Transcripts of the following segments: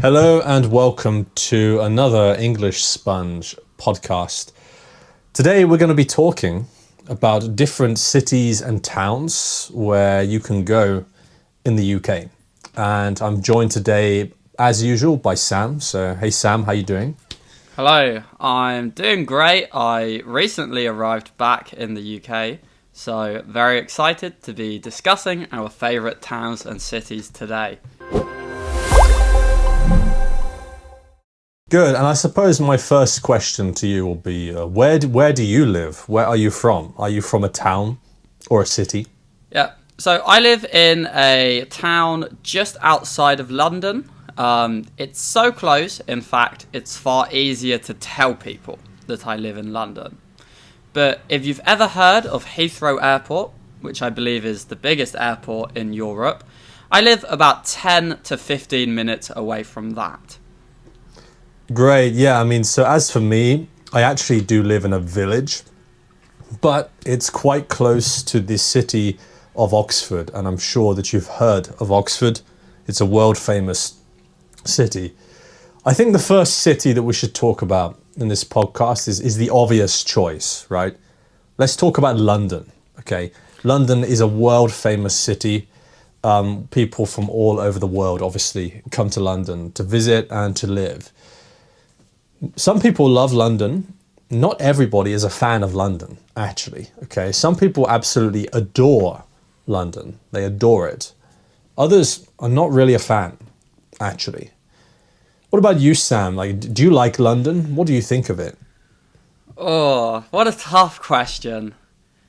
Hello and welcome to another English Sponge podcast. Today we're going to be talking about different cities and towns where you can go in the UK. And I'm joined today, as usual, by Sam. So, hey Sam, how you doing? Hello, I'm doing great. I recently arrived back in the UK, so very excited to be discussing our favourite towns and cities today. Good. And I suppose my first question to you will be, where do you live? Where are you from? Are you from a town or a city? Yeah, so I live in a town just outside of London. It's so close, in fact, it's far easier to tell people that I live in London. But if you've ever heard of Heathrow Airport, which I believe is the biggest airport in Europe, I live about 10 to 15 minutes away from that. Great. Yeah. I mean, so as for me, I actually do live in a village, but it's quite close to the city of Oxford. And I'm sure that you've heard of Oxford. It's a world famous city. I think the first city that we should talk about in this podcast is the obvious choice, right? Let's talk about London. Okay. London is a world famous city. People from all over the world obviously come to London to visit and to live. Some people love London. Not everybody is a fan of London, actually. Okay, some people absolutely adore London. They adore it. Others are not really a fan, actually. What about you, Sam? Like, do you like London? What do you think of it? Oh, what a tough question.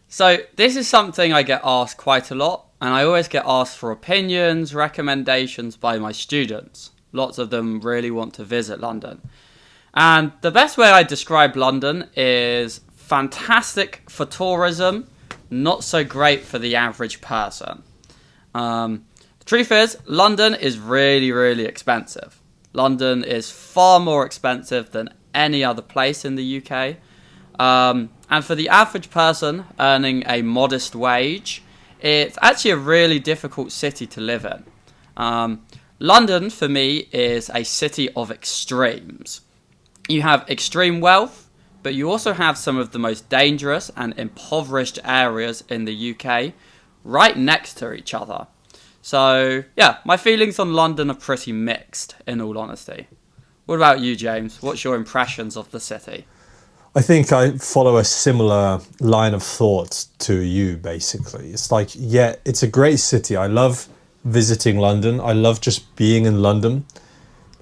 So, this is something I get asked quite a lot, and I always get asked for opinions, recommendations by my students. Lots of them really want to visit London. And the best way I describe London is fantastic for tourism, not so great for the average person. The truth is, London is really, really expensive. London is far more expensive than any other place in the UK. And for the average person earning a modest wage, it's actually a really difficult city to live in. London, for me, is a city of extremes. You have extreme wealth, but you also have some of the most dangerous and impoverished areas in the UK right next to each other. So, yeah, my feelings on London are pretty mixed, in all honesty. What about you, James? What's your impressions of the city? I think I follow a similar line of thought to you, basically. It's like, yeah, it's a great city. I love visiting London. I love just being in London.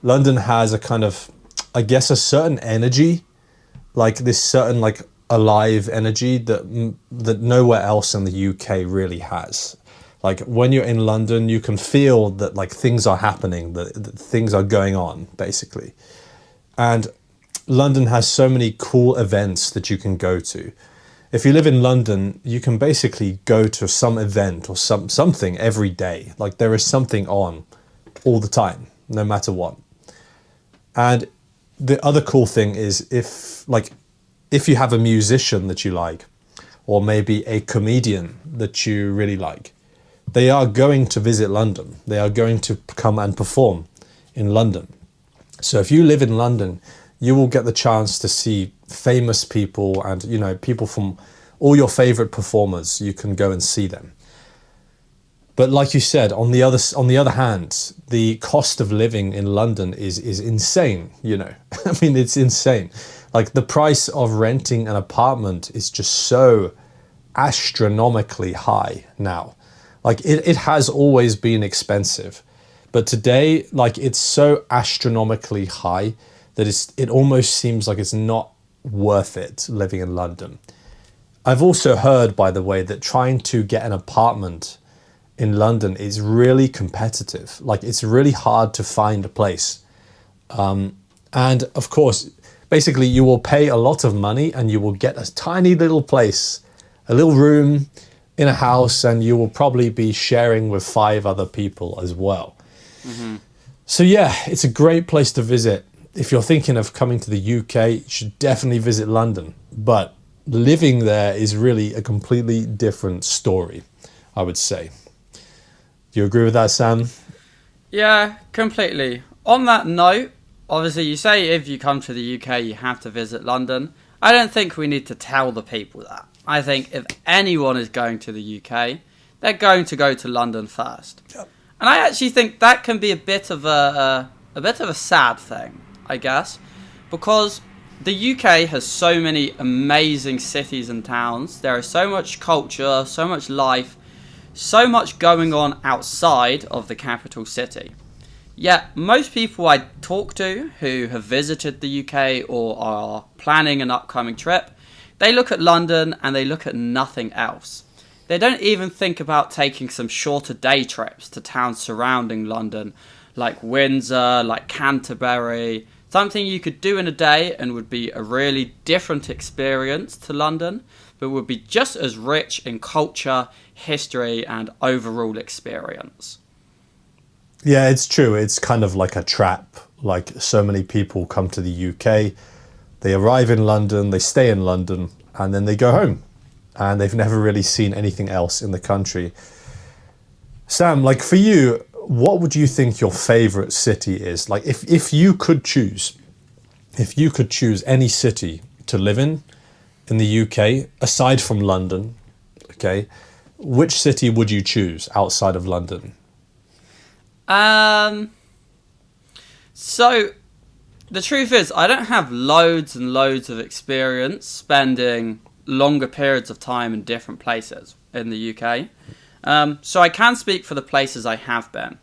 London has a kind of, I guess, a certain energy, like this certain like alive energy that nowhere else in the UK really has. Like when you're in London, you can feel that like things are happening, that things are going on, basically. And London has so many cool events that you can go to. If you live in London, you can basically go to some event or something every day. Like there is something on all the time, no matter what. And the other cool thing is if you have a musician that you like, or maybe a comedian that you really like, they are going to visit London. They are going to come and perform in London. So if you live in London, you will get the chance to see famous people and, you know, people from all your favorite performers. You can go and see them. But like you said, on the other hand, the cost of living in London is insane, you know. I mean, it's insane. Like the price of renting an apartment is just so astronomically high now. Like it has always been expensive, but today, like it's so astronomically high that it almost seems like it's not worth it living in London. I've also heard, by the way, that trying to get an apartment in London is really competitive. Like it's really hard to find a place. And of course, basically you will pay a lot of money and you will get a tiny little place, a little room in a house, and you will probably be sharing with 5 other people as well. Mm-hmm. So yeah, it's a great place to visit. If you're thinking of coming to the UK, you should definitely visit London. But living there is really a completely different story, I would say. Do you agree with that, Sam? Yeah, completely. On that note, obviously you say if you come to the UK you have to visit London. I don't think we need to tell the people that. I think if anyone is going to the UK, they're going to go to London first. Yep. And I actually think that can be a bit of a sad thing, I guess, because the UK has so many amazing cities and towns. There is so much culture, so much life, so much going on outside of the capital city. Yet most people I talk to who have visited the UK or are planning an upcoming trip, they look at London and they look at nothing else. They don't even think about taking some shorter day trips to towns surrounding London, like Windsor, like Canterbury, something you could do in a day and would be a really different experience to London, but would be just as rich in culture, history, and overall experience. Yeah, it's true. It's kind of like a trap. Like so many people come to the UK, they arrive in London, they stay in London, and then they go home. And they've never really seen anything else in the country. Sam, like for you, what would you think your favorite city is? Like if you could choose any city to live in the UK, aside from London, okay, which city would you choose outside of London? So the truth is I don't have loads and loads of experience spending longer periods of time in different places in the UK. So I can speak for the places I have been.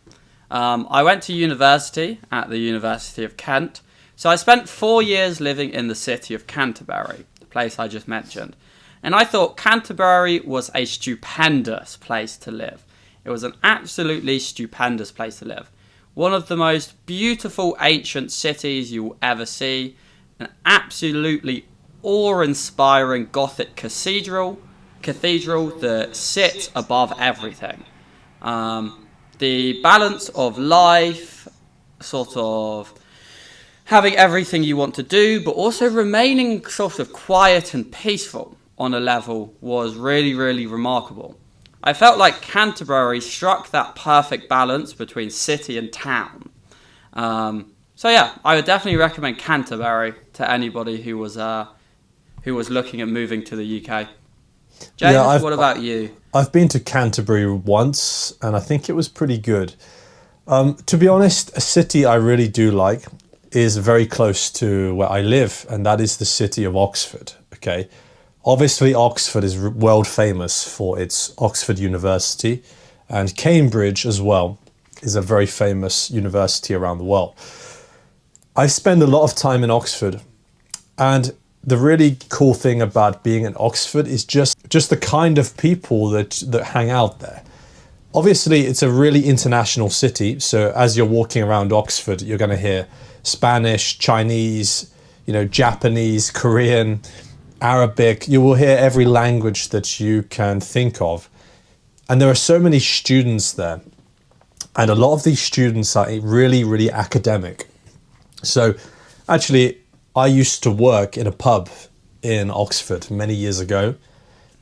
I went to university at the University of Kent. So I spent 4 years living in the city of Canterbury, the place I just mentioned. And I thought Canterbury was a stupendous place to live. It was an absolutely stupendous place to live. One of the most beautiful ancient cities you will ever see. An absolutely awe-inspiring Gothic cathedral that sits above everything. The balance of life, sort of having everything you want to do, but also remaining sort of quiet and peaceful on a level was really, really remarkable. I felt like Canterbury struck that perfect balance between city and town. So yeah, I would definitely recommend Canterbury to anybody who was looking at moving to the UK. James, what about you? I've been to Canterbury once, and I think it was pretty good. To be honest, a city I really do like is very close to where I live, and that is the city of Oxford. Okay, obviously Oxford is world famous for its Oxford University, and Cambridge as well is a very famous university around the world. I spend a lot of time in Oxford, and the really cool thing about being in Oxford is just the kind of people that hang out there. Obviously, it's a really international city, so as you're walking around Oxford, you're going to hear Spanish, Chinese, Japanese, Korean, Arabic. You will hear every language that you can think of. And there are so many students there. And a lot of these students are really, really academic. So actually, I used to work in a pub in Oxford many years ago,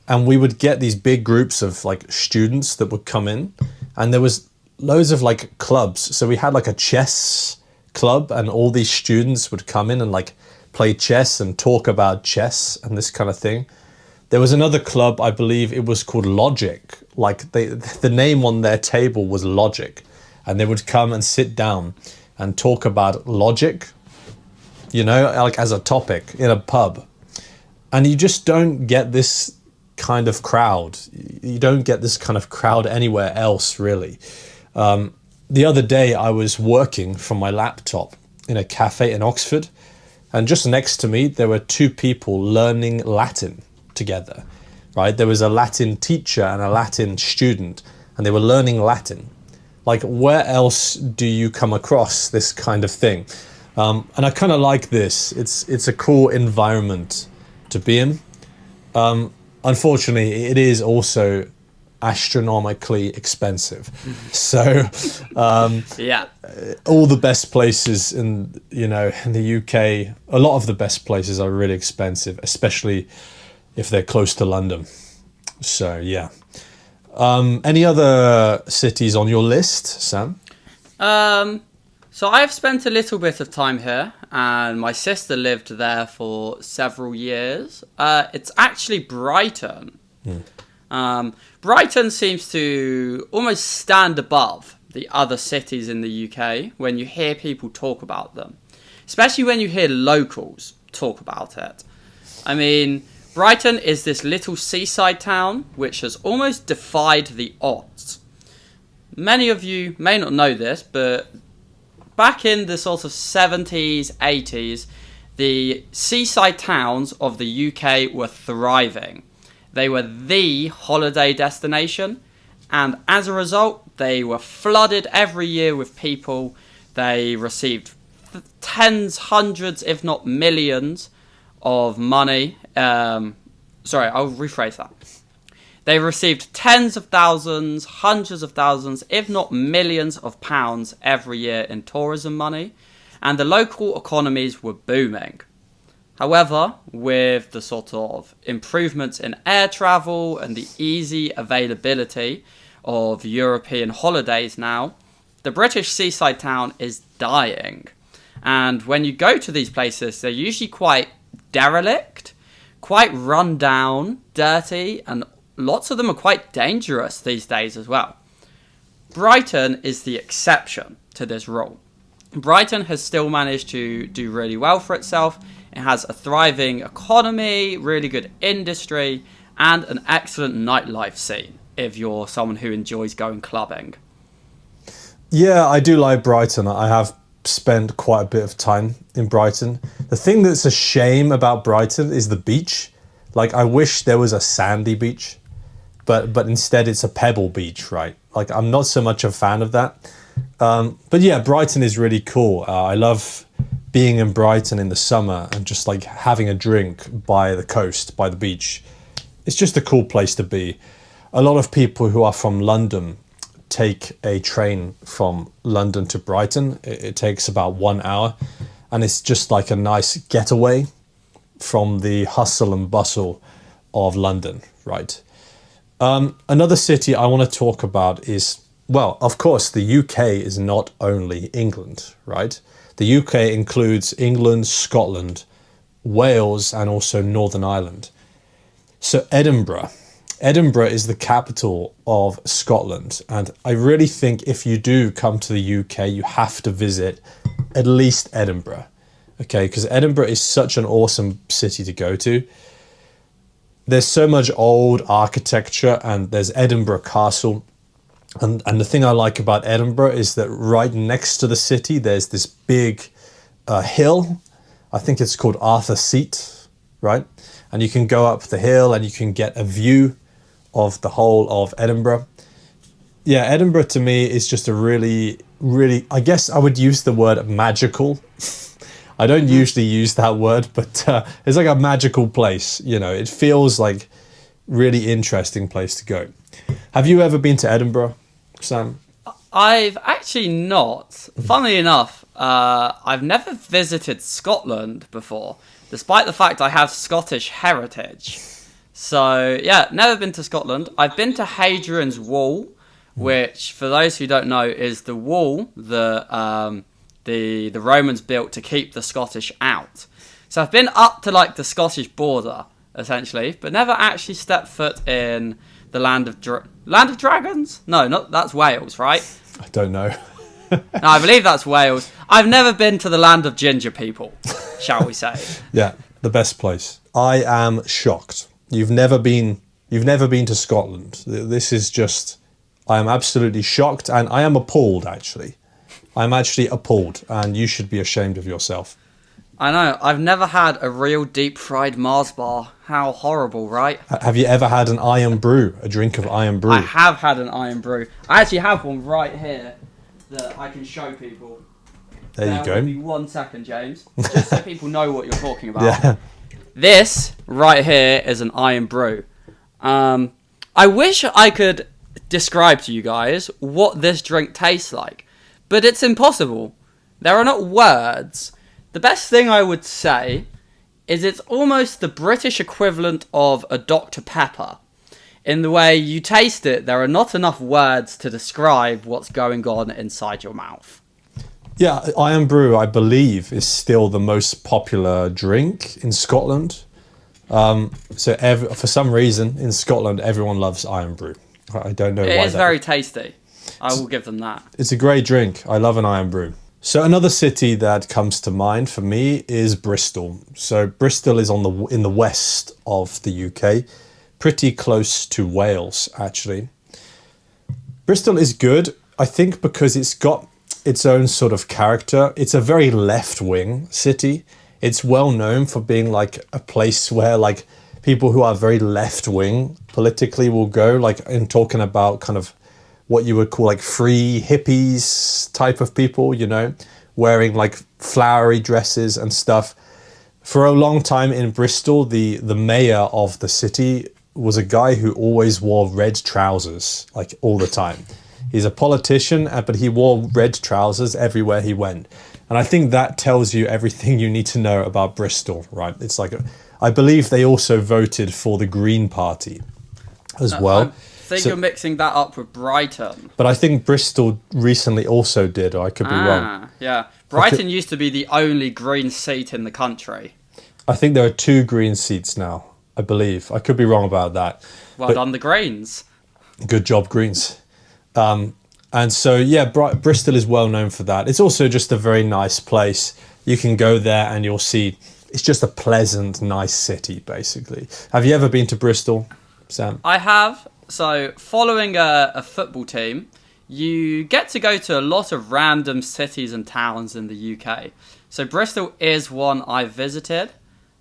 and we would get these big groups of like students that would come in, and there was loads of like clubs. So we had like a chess club, and all these students would come in and like play chess and talk about chess and this kind of thing. There was another club, I believe it was called Logic. Like the name on their table was Logic, and they would come and sit down and talk about logic, like as a topic in a pub. And you just don't get this kind of crowd. You don't get this kind of crowd anywhere else, really. The other day I was working from my laptop in a cafe in Oxford, and just next to me there were two people learning Latin together, right? There was a Latin teacher and a Latin student, and they were learning Latin. Like, where else do you come across this kind of thing? And I kind of like this. It's a cool environment to be in. Unfortunately, it is also astronomically expensive. So, yeah, all the best places in the UK, a lot of the best places are really expensive, especially if they're close to London. So, yeah. Any other cities on your list, Sam? So I've spent a little bit of time here, and my sister lived there for several years. It's actually Brighton. Brighton seems to almost stand above the other cities in the UK when you hear people talk about them, especially when you hear locals talk about it. I mean, Brighton is this little seaside town which has almost defied the odds. Many of you may not know this, but back in the sort of 70s, 80s, the seaside towns of the UK were thriving. They were the holiday destination, and as a result, they were flooded every year with people. They received tens, hundreds, if not millions of money. I'll rephrase that. They received tens of thousands, hundreds of thousands, if not millions of pounds every year in tourism money, and the local economies were booming. However, with the sort of improvements in air travel and the easy availability of European holidays now, the British seaside town is dying. And when you go to these places, they're usually quite derelict, quite run down, dirty, and lots of them are quite dangerous these days as well. Brighton is the exception to this rule. Brighton has still managed to do really well for itself. It has a thriving economy, really good industry, and an excellent nightlife scene if you're someone who enjoys going clubbing. Yeah, I do like Brighton. I have spent quite a bit of time in Brighton. The thing that's a shame about Brighton is the beach. Like, I wish there was a sandy beach, but instead it's a pebble beach, right? Like, I'm not so much a fan of that. But yeah, Brighton is really cool. I love being in Brighton in the summer and just like having a drink by the coast, by the beach. It's just a cool place to be. A lot of people who are from London take a train from London to Brighton. It takes about 1 hour, and it's just like a nice getaway from the hustle and bustle of London, right? Another city I want to talk about is, well, of course, the UK is not only England, right? The UK includes England, Scotland, Wales, and also Northern Ireland. So Edinburgh is the capital of Scotland. And I really think if you do come to the UK, you have to visit at least Edinburgh. Okay, because Edinburgh is such an awesome city to go to. There's so much old architecture, and there's Edinburgh Castle. And the thing I like about Edinburgh is that right next to the city, there's this big hill. I think it's called Arthur's Seat, right? And you can go up the hill and you can get a view of the whole of Edinburgh. Yeah, Edinburgh to me is just a really, really, I guess I would use the word magical. I don't usually use that word, but it's like a magical place. You know, it feels like really interesting place to go. Have you ever been to Edinburgh, Sam? I've actually not. Funnily enough, I've never visited Scotland before, despite the fact I have Scottish heritage. So, yeah, never been to Scotland. I've been to Hadrian's Wall, which, for those who don't know, is the wall that the Romans built to keep the Scottish out. So I've been up to, like, the Scottish border, essentially, but never actually stepped foot in the land of dragons? No, that's Wales, right? I don't know. No, I believe that's Wales. I've never been to the land of ginger people, shall we say? Yeah, the best place. I am shocked. You've never been to Scotland. This is just, I am absolutely shocked, and I am appalled, actually. I'm actually appalled, and you should be ashamed of yourself. I know. I've never had a real deep fried Mars bar. How horrible, right? Have you ever had an iron brew, a drink of iron brew? I have had an iron brew. I actually have one right here that I can show people. There you go. Give me 1 second, James. Just so people know what you're talking about. Yeah. This right here is an iron brew. I wish I could describe to you guys what this drink tastes like, but it's impossible. There are not words. The best thing I would say is it's almost the British equivalent of a Dr. Pepper. In the way you taste it, there are not enough words to describe what's going on inside your mouth. Yeah, Iron Brew, I believe, is still the most popular drink in Scotland. For some reason, in Scotland, everyone loves Iron Brew. I don't know It why is that is. very tasty. I will give them that. It's a great drink. I love an Iron Brew. So another city that comes to mind for me is Bristol. So Bristol is in the west of the UK, pretty close to Wales, actually. Bristol is good, I think, because it's got its own sort of character. It's a very left-wing city. It's well known for being like a place where like people who are very left-wing politically will go, like in talking about kind of what you would call like free hippies type of people, you know, wearing like flowery dresses and stuff. For a long time in Bristol, the mayor of the city was a guy who always wore red trousers, like all the time. He's a politician, but he wore red trousers everywhere he went. And I think that tells you everything you need to know about Bristol, right? It's like, I believe they also voted for the Green Party as well. I think you're mixing that up with Brighton. But I think Bristol recently also did, or I could be wrong. Yeah. Brighton used to be the only green seat in the country. I think there are 2 green seats now, I believe. I could be wrong about that. Well done, the Greens. Good job, Greens. And so, yeah, Bristol is well known for that. It's also just a very nice place. You can go there and you'll see it's just a pleasant, nice city, basically. Have you ever been to Bristol, Sam? I have. So, following a football team, you get to go to a lot of random cities and towns in the UK. So, Bristol is one I visited.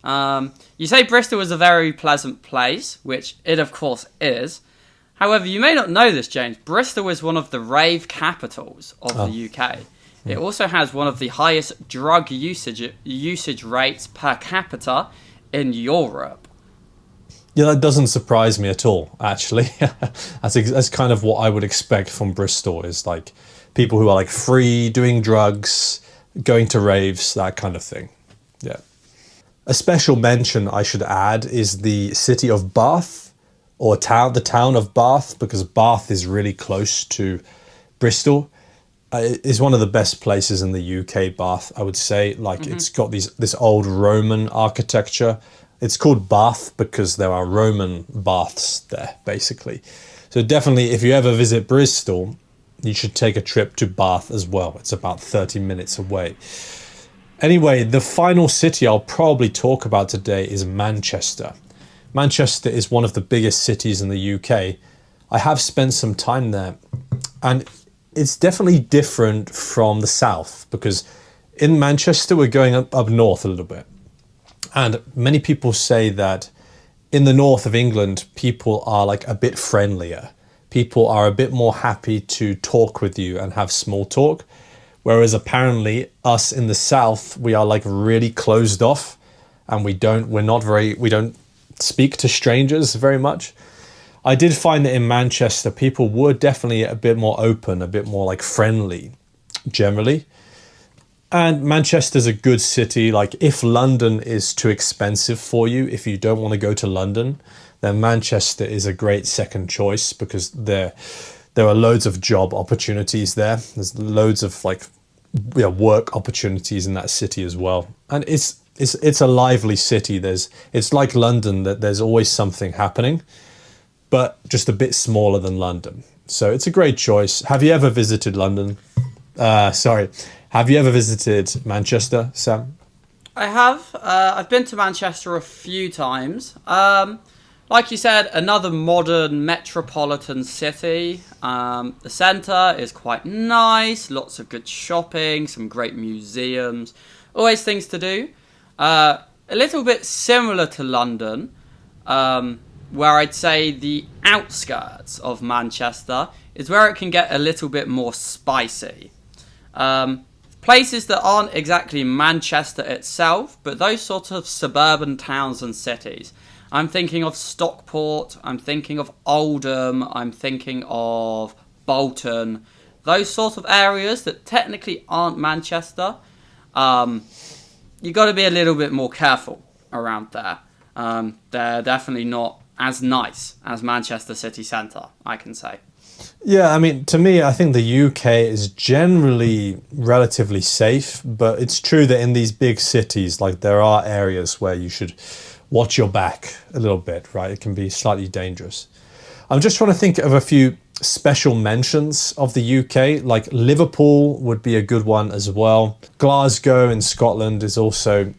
You say Bristol is a very pleasant place, which it of course is. However, you may not know this, James. Bristol is one of the rave capitals of the UK. It also has one of the highest drug usage rates per capita in Europe. Yeah, that doesn't surprise me at all, actually. That's kind of what I would expect from Bristol, is like people who are like free, doing drugs, going to raves, that kind of thing. Yeah. A special mention I should add is the city of Bath, or the town of Bath, because Bath is really close to Bristol. It's one of the best places in the UK, Bath, I would say. Like It's got this old Roman architecture. It's called Bath because there are Roman baths there, basically. So definitely, if you ever visit Bristol, you should take a trip to Bath as well. It's about 30 minutes away. Anyway, the final city I'll probably talk about today is Manchester. Manchester is one of the biggest cities in the UK. I have spent some time there, and it's definitely different from the south, because in Manchester we're going up north a little bit. And many people say that in the north of England, people are like a bit friendlier. People are a bit more happy to talk with you and have small talk. Whereas apparently us in the south, we are like really closed off, and we don't speak to strangers very much. I did find that in Manchester, people were definitely a bit more open, a bit more like friendly, generally. And Manchester's a good city. Like if London is too expensive for you, if you don't want to go to London, then Manchester is a great second choice, because there are loads of job opportunities there. There's loads of work opportunities in that city as well. And it's a lively city. It's like London, that there's always something happening, but just a bit smaller than London. So it's a great choice. Have you ever visited London? Have you ever visited Manchester, Sam? I have. I've been to Manchester a few times. Like you said, another modern metropolitan city. The centre is quite nice. Lots of good shopping, some great museums. Always things to do. A little bit similar to London, where I'd say the outskirts of Manchester is where it can get a little bit more spicy. Places that aren't exactly Manchester itself, but those sort of suburban towns and cities. I'm thinking of Stockport, I'm thinking of Oldham, I'm thinking of Bolton. Those sort of areas that technically aren't Manchester. You got to be a little bit more careful around there. They're definitely not as nice as Manchester city centre, I can say. Yeah, I mean, to me, I think the UK is generally relatively safe, but it's true that in these big cities, like there are areas where you should watch your back a little bit, right? It can be slightly dangerous. I'm just trying to think of a few special mentions of the UK, like Liverpool would be a good one as well. Glasgow in Scotland is also,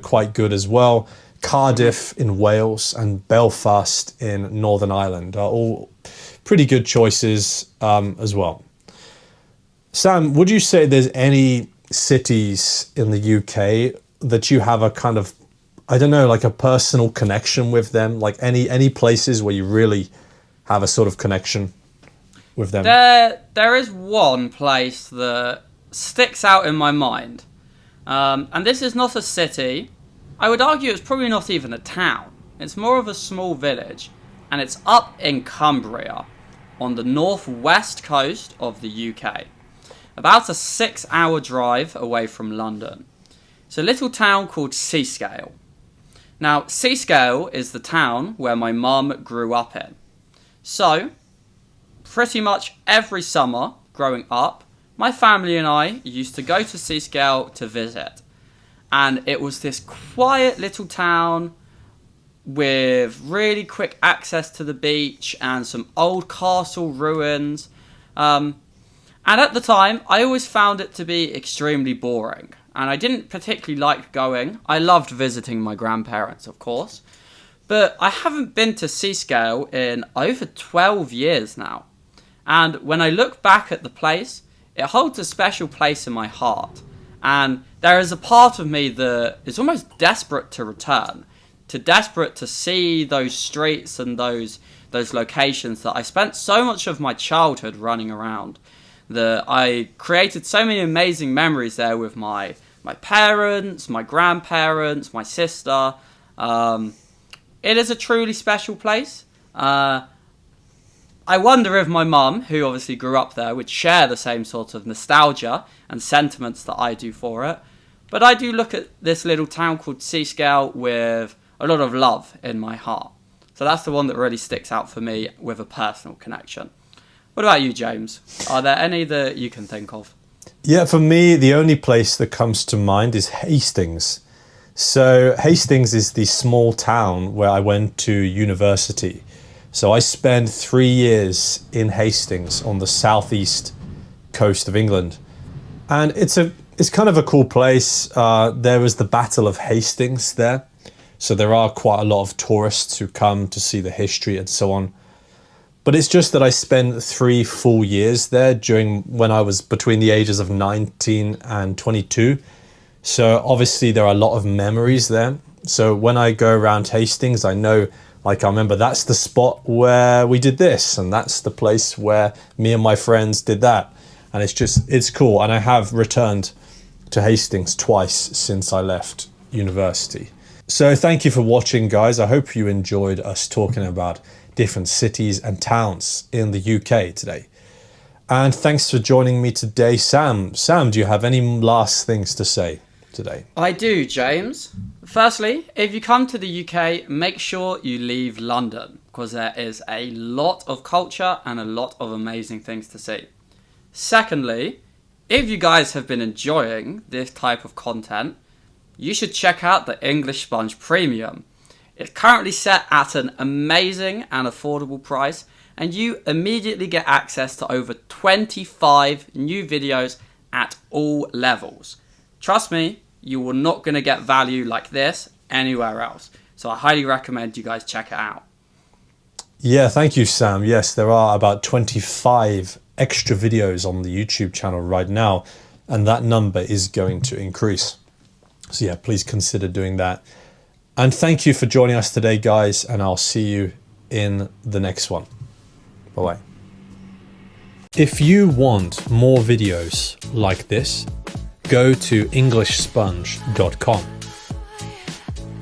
quite good as well. Cardiff in Wales and Belfast in Northern Ireland are all pretty good choices as well. Sam, would you say there's any cities in the UK that you have a kind of, I don't know, like a personal connection with them? Like any places where you really have a sort of connection with them? There is one place that sticks out in my mind. And this is not a city. I would argue it's probably not even a town. It's more of a small village. And it's up in Cumbria, on the northwest coast of the UK. About a 6-hour drive away from London. It's a little town called Seascale. Now, Seascale is the town where my mum grew up in. So, pretty much every summer growing up, my family and I used to go to Seascale to visit. And it was this quiet little town with really quick access to the beach and some old castle ruins. And at the time, I always found it to be extremely boring. And I didn't particularly like going. I loved visiting my grandparents, of course. But I haven't been to Seascale in over 12 years now. And when I look back at the place, it holds a special place in my heart. And there is a part of me that is almost desperate to return. Desperate to see those streets and those locations that I spent so much of my childhood running around. That I created so many amazing memories there with my parents, my grandparents, my sister. It is a truly special place. I wonder if my mum, who obviously grew up there, would share the same sort of nostalgia and sentiments that I do for it. But I do look at this little town called Seascale with a lot of love in my heart. So that's the one that really sticks out for me with a personal connection. What about you, James? Are there any that you can think of? Yeah, for me, the only place that comes to mind is Hastings. So Hastings is the small town where I went to university. So I spent 3 years in Hastings on the southeast coast of England. And it's kind of a cool place. There was the Battle of Hastings there. So there are quite a lot of tourists who come to see the history and so on. But it's just that I spent 3 full years there when I was between the ages of 19 and 22. So obviously there are a lot of memories there. So when I go around Hastings, I know, like I remember that's the spot where we did this, and that's the place where me and my friends did that. And it's cool. And I have returned to Hastings twice since I left university. So thank you for watching, guys. I hope you enjoyed us talking about different cities and towns in the UK today. And thanks for joining me today, Sam. Sam, do you have any last things to say today? I do, James. Firstly, if you come to the UK, make sure you leave London, because there is a lot of culture and a lot of amazing things to see. Secondly, if you guys have been enjoying this type of content, you should check out the English Sponge Premium. It's currently set at an amazing and affordable price, and you immediately get access to over 25 new videos at all levels. Trust me, you will not going to get value like this anywhere else. So I highly recommend you guys check it out. Yeah, thank you, Sam. Yes, there are about 25 extra videos on the YouTube channel right now, and that number is going to increase. So yeah, please consider doing that. And thank you for joining us today, guys, and I'll see you in the next one. Bye-bye. If you want more videos like this, go to EnglishSponge.com.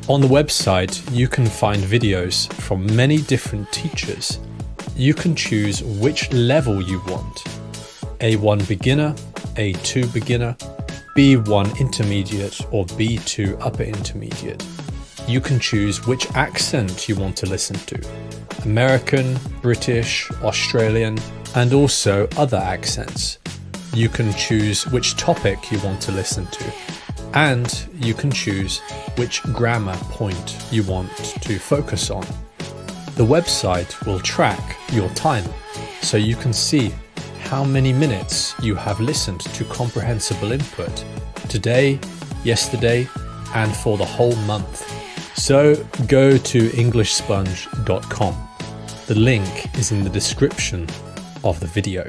On the website, you can find videos from many different teachers. You can choose which level you want. A1 beginner, A2 beginner, B1 intermediate, or B2 upper intermediate. You can choose which accent you want to listen to. American, British, Australian, and also other accents. You can choose which topic you want to listen to, and you can choose which grammar point you want to focus on. The website will track your time, so you can see how many minutes you have listened to comprehensible input today, yesterday, and for the whole month. So go to englishsponge.com. The link is in the description of the video.